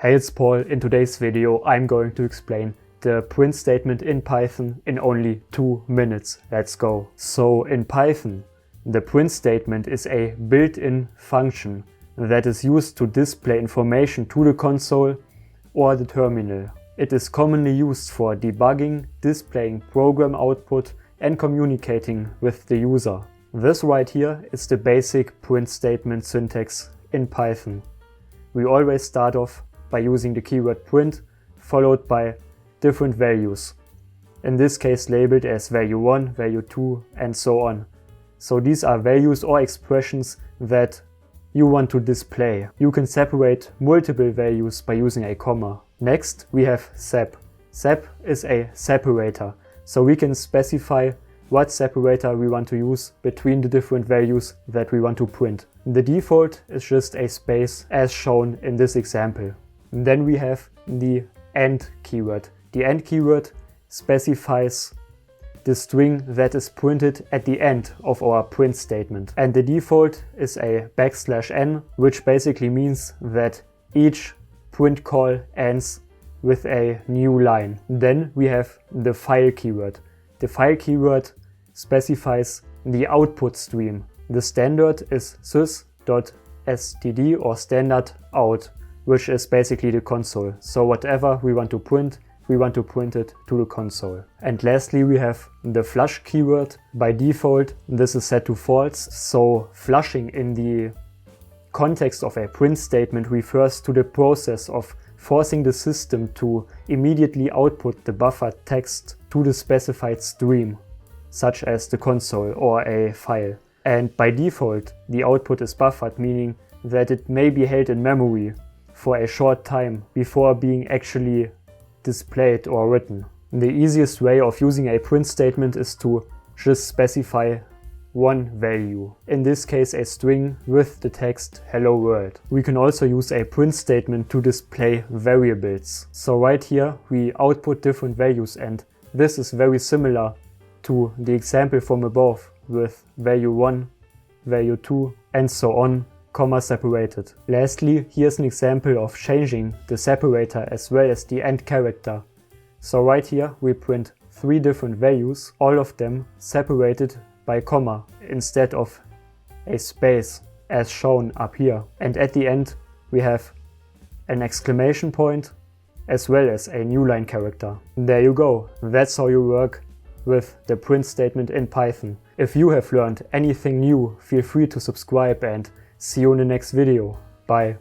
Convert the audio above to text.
Hey, it's Paul. In today's video I'm going to explain the print statement in Python in only 2 minutes. Let's go. So in Python, the print statement is a built-in function that is used to display information to the console or the terminal. It is commonly used for debugging, displaying program output and communicating with the user. This right here is the basic print statement syntax in Python. We always start off by using the keyword print followed by different values. In this case labeled as value 1, value 2 and so on. So these are values or expressions that you want to display. You can separate multiple values by using a comma. Next we have sep. Sep is a separator, so we can specify what separator we want to use between the different values that we want to print. The default is just a space as shown in this example. And then we have the end keyword. The end keyword specifies the string that is printed at the end of our print statement. And the default is a \n, which basically means that each print call ends with a new line. Then we have the file keyword. The file keyword specifies the output stream. The standard is sys.std or standard out, which is basically the console. So whatever we want to print it to the console. And lastly we have the flush keyword. By default this is set to false, so flushing in the context of a print statement refers to the process of forcing the system to immediately output the buffered text to the specified stream, such as the console or a file. And by default the output is buffered, meaning that it may be held in memory for a short time before being actually displayed or written. The easiest way of using a print statement is to just specify one value, in this case a string with the text hello world. We can also use a print statement to display variables. So right here we output different values, and this is very similar to the example from above with value 1, value 2 and so on, comma separated. Lastly, here's an example of changing the separator as well as the end character. So right here we print 3 different values, all of them separated by comma instead of a space as shown up here. And at the end we have an exclamation point as well as a new line character. There you go. That's how you work with the print statement in Python. If you have learned anything new, feel free to subscribe and see you in the next video. Bye.